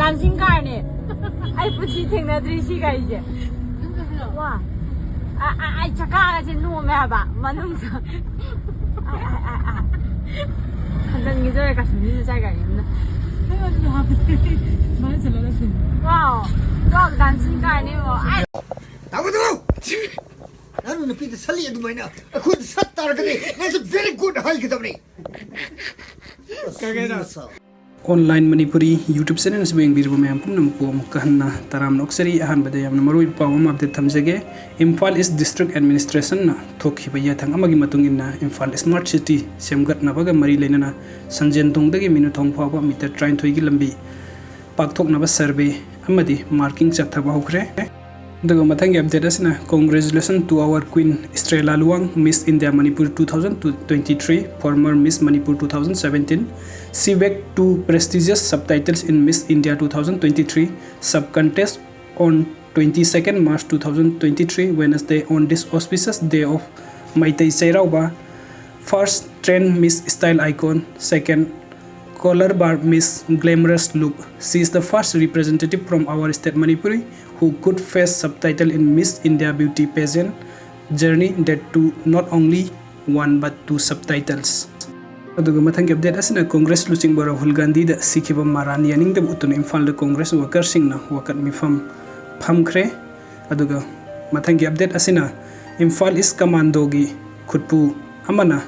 dancing car ni. Ai puchi thing na drisi kai je. Wah. Ai chaka ka je nu me ba. Manung sa. Ai. Handan gi joi ka suni sai ga yin na. Wow. Dog dancing car ni wo. Ai. Tahu tu. Lalu napi tu sali itu mana? Aku tu satar kini. That's a very good high kita ni. Online Manipuri YouTube channel se beng birbo me ampum nam pom kahna taram noksari ahanba de yamna marui pawam update thamjage Imphal East District Administration na thokhi baya thang amagi matung inna Imphal Smart City semgat na baga mari lenana sanjen tong dagi minu thong phawa meter train thoi gi lambi pakthok na ba survey amadi marking chathaba hokre daga mathangi update asina congratulations to our Queen Estrella Luang Miss India Manipur 2023 former Miss Manipur 2017 she back to prestigious subtitles in Miss India 2023 sub-contest on 22nd March 2023 Wednesday on this auspicious day of Maitai Sairauba. First, trend Miss Style Icon. Second, color bar Miss Glamorous Look. She is the first representative from our state Manipuri who could face subtitle in Miss India Beauty Pageant journey that to not only one but two subtitles. Aduga mathang update asina Congress Lucing Bora Hulgandi da Sikhiba Marani yaning da utun Imphal da Congress workers sing na wakat mifam phamkre aduga mathang update asina Imphal is commando gi khutpu amana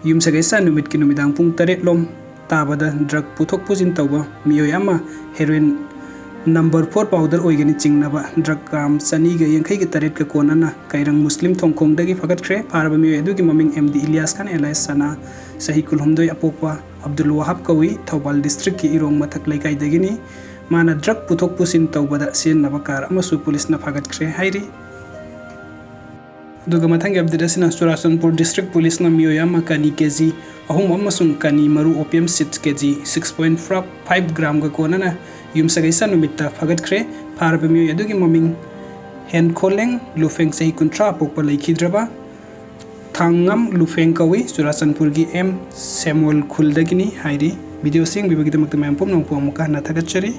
yum sagaisa numit ki numidang pung 8 lom tabada drug puthok pujin tawba miyoy ama heroin number 4 powder oigani chingnaba drug gram sani ga yankhai gi taret ka konana kairang muslim thongkhong dagi fagat khre paraba miyoy adugi maming MD Ilyas Khan Elias Sana sahi kulhumdoi apokwa Abdul Wahab Kawi Thawbal district ki irong mathak laikai dagini mana drug puthok pusin tawbada sin nabakar amasu police na fagat khre hairi duga mathang update asina Churasanpur district police na miyoyama kani kg ahum amasung kani maru opium seeds kg 6.5 gram ga konana yum sagaisa numitta fagat khre parba miyoy adugi maming hen kholeng lufeng sei kuntra pokpa laikhidraba thangam lufeng kawi Churasanpur gi M Samuel Khuldagini hairi video sing bibagida makta mempom nongpo muka na thagachari